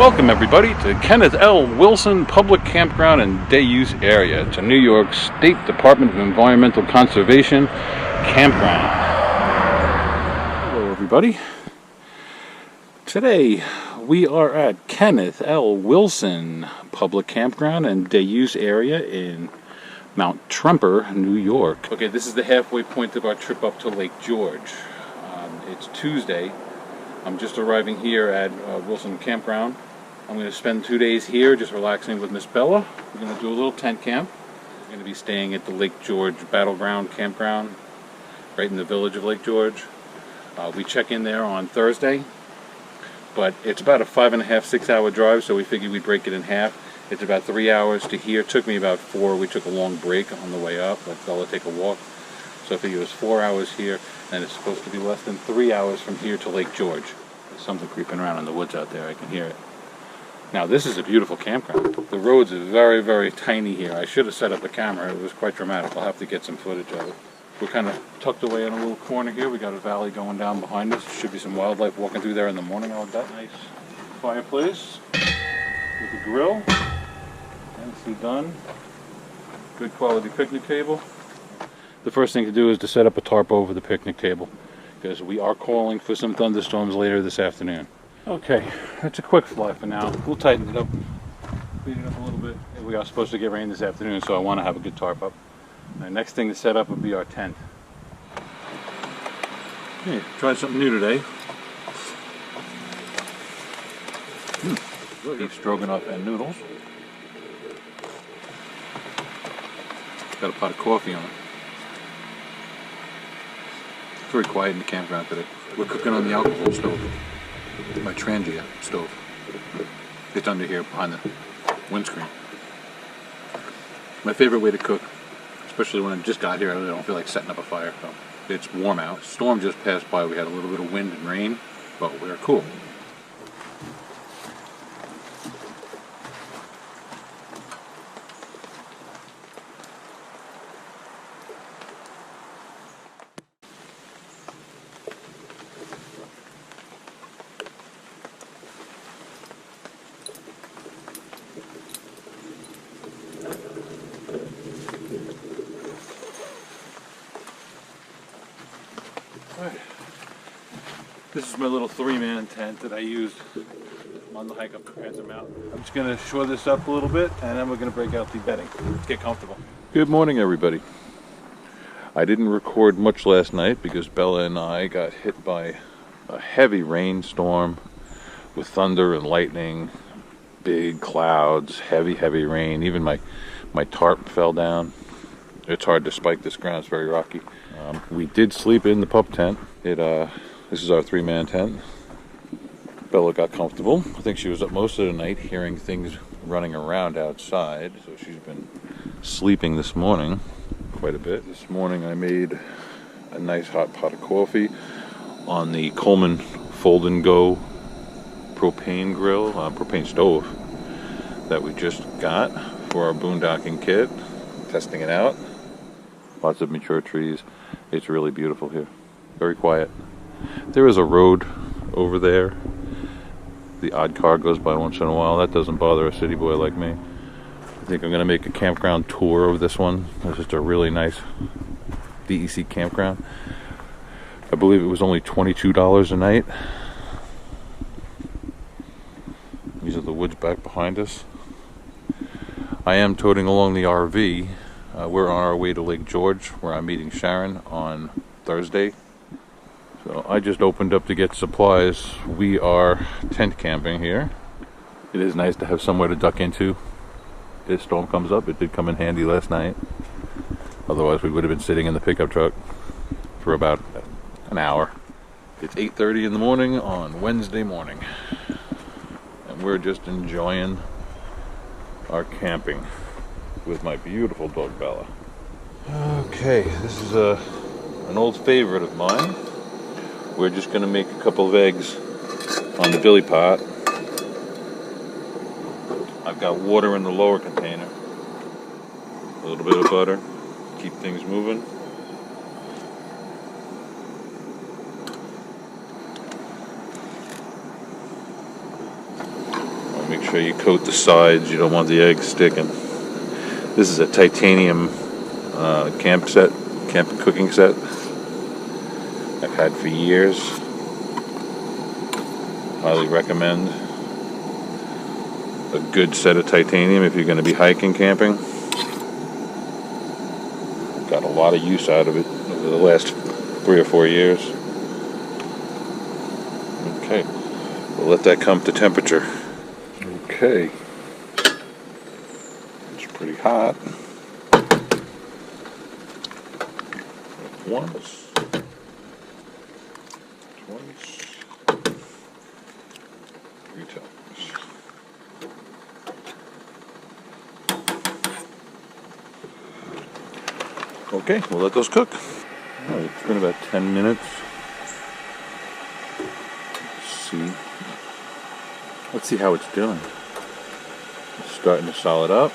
Welcome everybody to Kenneth L. Wilson Public Campground and Day Use Area. It's a New York State Department of Environmental Conservation campground. Hello everybody. Today we are at Kenneth L. Wilson Public Campground and Day Use Area in Mount Tremper, New York. Okay, this is the halfway point of our trip up to Lake George. It's Tuesday. I'm just arriving here at Wilson Campground. I'm going to spend 2 days here just relaxing with Miss Bella. We're going to do a little tent camp. We're going to be staying at the Lake George Battleground Campground, right in the village of Lake George. We check in there on Thursday, but it's about a 5.5, 6 hour drive, so we figured we'd break it in half. It's about 3 hours to here. It took me about 4. We took a long break on the way up, let Bella take a walk. So I figured it was 4 hours here, and it's supposed to be less than 3 hours from here to Lake George. There's something creeping around in the woods out there. I can hear it. Now this is a beautiful campground. The roads are very, very tiny here. I should have set up a camera. It was quite dramatic. I'll have to get some footage of it. We're kind of tucked away in a little corner here. We got a valley going down behind us. Should be some wildlife walking through there in the morning. I'll bet. Nice fireplace with a grill. Nicely done. Good quality picnic table. The first thing to do is to set up a tarp over the picnic table, because we are calling for some thunderstorms later this afternoon. Okay, that's a quick fly for now. We'll tighten it up, speed it up a little bit. We are supposed to get rain this afternoon, so I want to have a good tarp up. The next thing to set up would be our tent. Okay, tried something new today. Beef stroganoff and noodles. Got a pot of coffee on it. It's very quiet in the campground today. We're cooking on the alcohol stove, my Trangia stove. It's under here behind the windscreen. My favorite way to cook, especially when I just got here. I really don't feel like setting up a fire. So it's warm out. Storm just passed by. We had a little bit of wind and rain, but we're cool. This is my little 3-man tent that I used on the hike up to Campground Mountain. I'm just going to shore this up a little bit, and then we're going to break out the bedding. Let's get comfortable. Good morning, everybody. I didn't record much last night because Bella and I got hit by a heavy rainstorm with thunder and lightning, big clouds, heavy rain. Even my tarp fell down. It's hard to spike this ground. It's very rocky. We did sleep in the pup tent. This is our 3-man tent. Bella got comfortable. I think she was up most of the night hearing things running around outside, so she's been sleeping this morning quite a bit. This morning I made a nice hot pot of coffee on the Colman Fold and Go propane grill, propane stove that we just got for our boondocking kit. Testing it out. Lots of mature trees. It's really beautiful here. Very quiet. There is a road over there. The odd car goes by once in a while. That doesn't bother a city boy like me. I think I'm going to make a campground tour of this one. It's just a really nice DEC campground. I believe it was only $22 a night. These are the woods back behind us. I am toting along the RV. We're on our way to Lake George, where I'm meeting Sharon on Thursday. So I just opened up to get supplies. We are tent camping here. It is nice to have somewhere to duck into if a storm comes up. It did come in handy last night. Otherwise we would have been sitting in the pickup truck for about an hour. It's 8:30 in the morning on Wednesday morning. And we're just enjoying our camping with my beautiful dog Bella. Okay, this is an old favorite of mine. We're just going to make a couple of eggs on the billy pot. I've got water in the lower container. A little bit of butter. Keep things moving. Make sure you coat the sides. You don't want the eggs sticking. This is a titanium camp cooking set I've had for years. Highly recommend a good set of titanium if you're going to be hiking, camping. Got a lot of use out of it over the last 3 or 4 years. Okay, we'll let that come to temperature. Okay, it's pretty hot. Once, twice, 3 times. Okay, we'll let those cook. All right, it's been about 10 minutes. Let's see how it's doing. It's starting to solid up.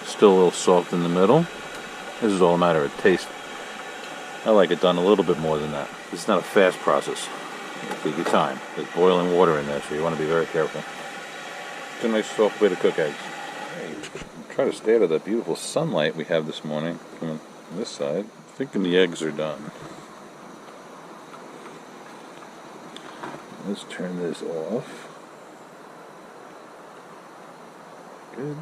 Still a little soft in the middle. This is all a matter of taste. I like it done a little bit more than that. This is not a fast process. Take your time. There's boiling water in there, so you want to be very careful. It's a nice soft way to cook eggs. Try to stay out of that beautiful sunlight we have this morning from this side. Thinking the eggs are done. Let's turn this off. Good.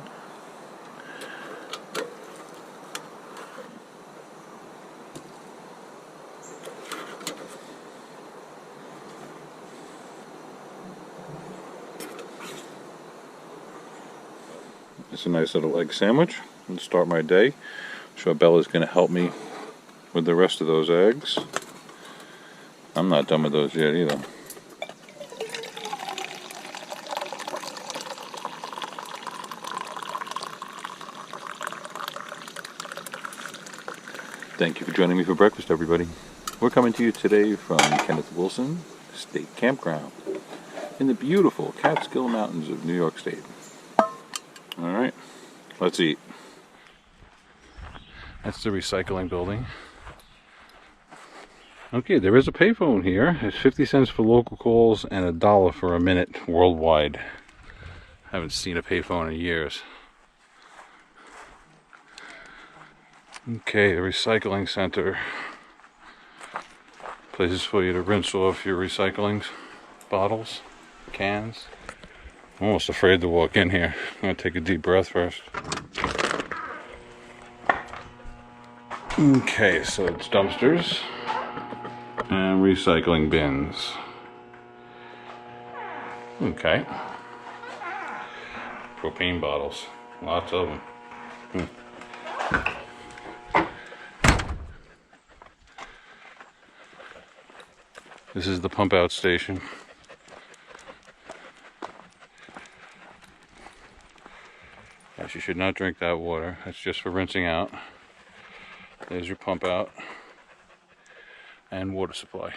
It's a nice little egg sandwich. I'll start my day. I'm sure Bella's going to help me with the rest of those eggs. I'm not done with those yet either. Thank you for joining me for breakfast, everybody. We're coming to you today from Kenneth Wilson State Campground in the beautiful Catskill Mountains of New York State. All right, let's eat. That's the recycling building. Okay, there is a payphone here. It's 50 cents for local calls and $1 for a minute worldwide. Haven't seen a payphone in years. Okay, the recycling center. Places for you to rinse off your recycling bottles, cans. I'm almost afraid to walk in here. I'm going to take a deep breath first. Okay, so it's dumpsters and recycling bins. Okay. Propane bottles. Lots of them. This is the pump out station. Yes, you should not drink that water. That's just for rinsing out. There's your pump out and water supply.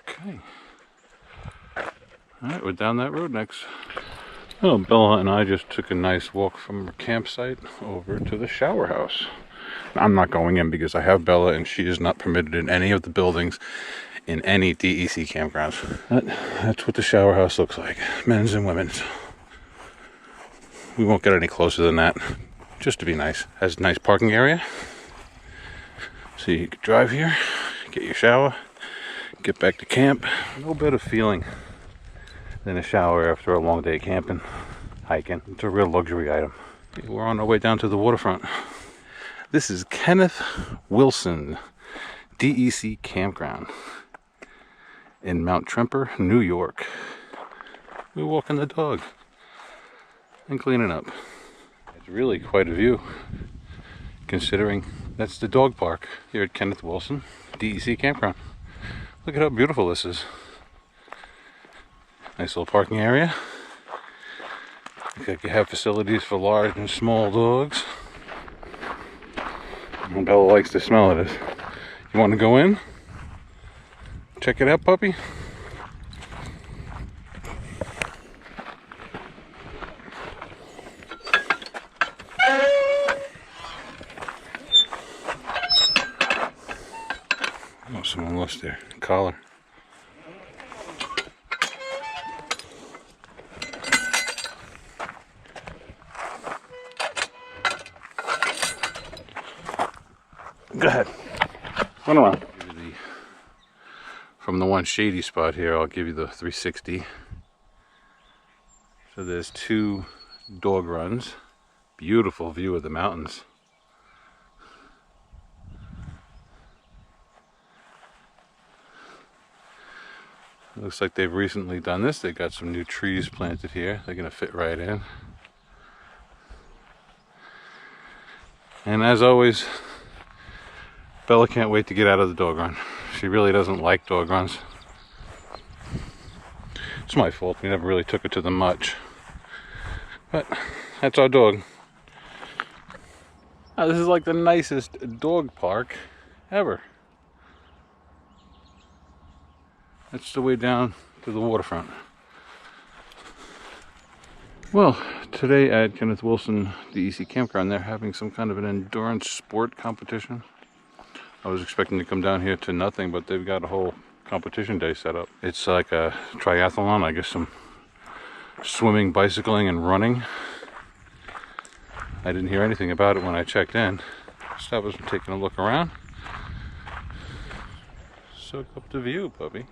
Okay. Alright, we're down that road next. Oh, Bella and I just took a nice walk from our campsite over to the shower house. I'm not going in because I have Bella and she is not permitted in any of the buildings in any DEC campgrounds. That's what the shower house looks like, men's and women's. We won't get any closer than that, just to be nice. Has a nice parking area, so you can drive here, get your shower, get back to camp. No better feeling than a shower after a long day camping, hiking. It's a real luxury item. We're on our way down to the waterfront. This is Kenneth Wilson DEC Campground in Mount Tremper, New York. We're walking the dog and cleaning up. It's really quite a view, considering that's the dog park here at Kenneth Wilson DEC Campground. Look at how beautiful this is. Nice little parking area. Looks like you have facilities for large and small dogs. And Bella likes the smell of this. You want to go in? Check it out, puppy. Oh, someone lost their collar. Go ahead. Run around. From the one shady spot here, I'll give you the 360. So there's 2 dog runs. Beautiful view of the mountains. Looks like they've recently done this. They got some new trees planted here. They're gonna fit right in. And as always, Bella can't wait to get out of the dog run. She really doesn't like dog runs. It's my fault. We never really took her to them much. But that's our dog. Now, this is like the nicest dog park ever. That's the way down to the waterfront. Well, today at Kenneth Wilson DEC Campground, they're having some kind of an endurance sport competition. I was expecting to come down here to nothing, but they've got a whole competition day set up. It's like a triathlon, I guess some swimming, bicycling, and running. I didn't hear anything about it when I checked in. So I was taking a look around. Soak up the view, puppy.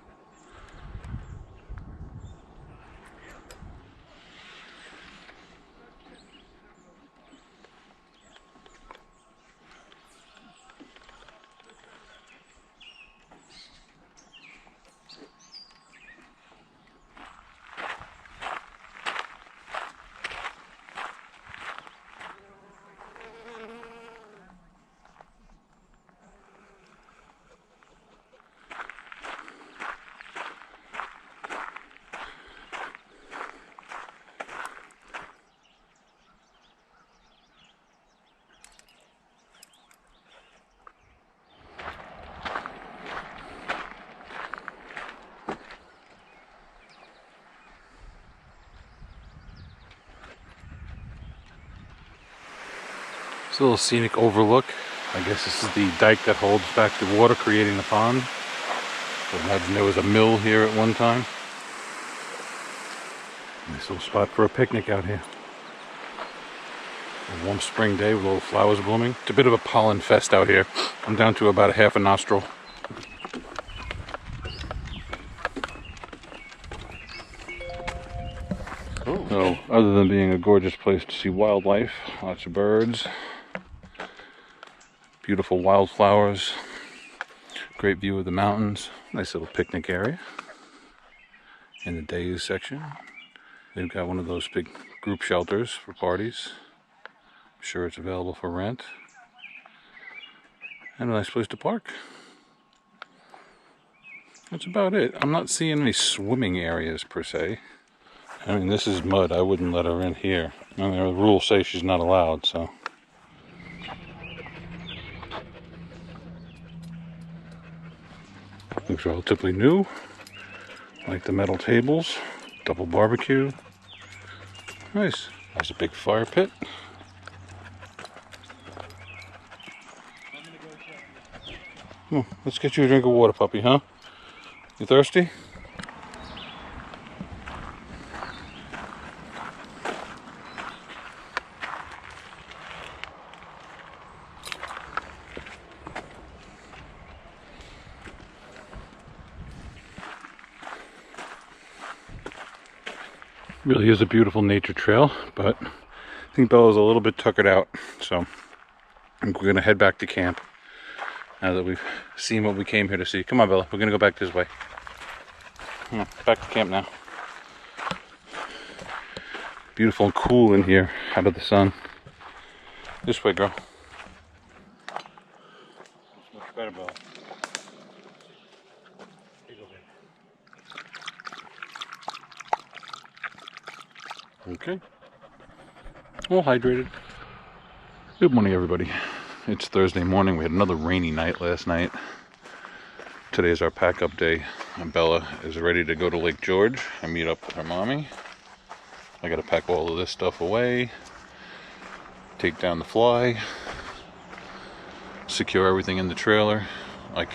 It's a little scenic overlook. I guess this is the dike that holds back the water, creating the pond. So imagine there was a mill here at one time. Nice little spot for a picnic out here. A warm spring day with little flowers blooming. It's a bit of a pollen fest out here. I'm down to about a half a nostril. So, other than being a gorgeous place to see wildlife, lots of birds, beautiful wildflowers, great view of the mountains, nice little picnic area. In the days section, they've got one of those big group shelters for parties. I'm sure it's available for rent. And a nice place to park. That's about it. I'm not seeing any swimming areas per se. I mean, this is mud. I wouldn't let her in here. I mean, the rules say she's not allowed, so. Looks relatively new. Like the metal tables. Double barbecue. Nice. There's a big fire pit. Come on, let's get you a drink of water, puppy, huh? You thirsty? Really is a beautiful nature trail, but I think Bella's a little bit tuckered out, so I think we're gonna head back to camp now that we've seen what we came here to see. Come on, Bella, we're gonna go back this way. Come on, back to camp now. Beautiful and cool in here, out of the sun. This way, girl. Much better, Bella. Okay. All hydrated. Good morning, everybody. It's Thursday morning. We had another rainy night last night. Today is our pack-up day. And Bella is ready to go to Lake George and meet up with her mommy. I gotta pack all of this stuff away, take down the fly, secure everything in the trailer. I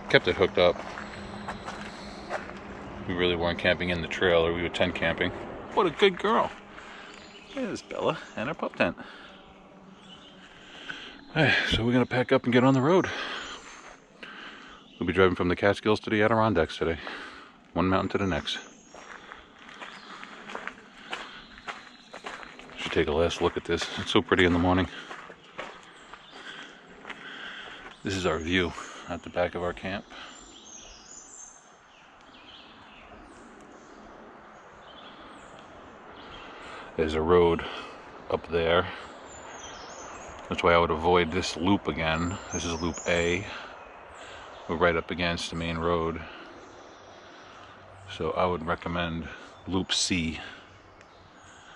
kept it hooked up. We really weren't camping in the trailer. We were tent camping. What a good girl. There's Bella and her pup tent. So we're gonna pack up and get on the road. We'll be driving from the Catskills to the Adirondacks today. One mountain to the next. Should take a last look at this. It's so pretty in the morning. This is our view at the back of our camp. There's a road up there. That's why I would avoid this loop again. This is loop A. We're right up against the main road. So I would recommend loop C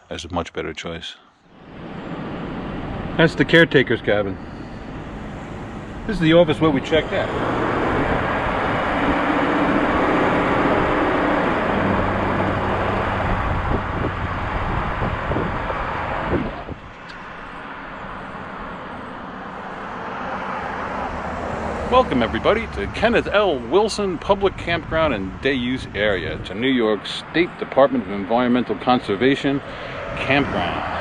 as a much better choice. That's the caretaker's cabin. This is the office where we checked out. Welcome everybody to Kenneth L. Wilson Public Campground and Day Use Area. It's a New York State Department of Environmental Conservation campground.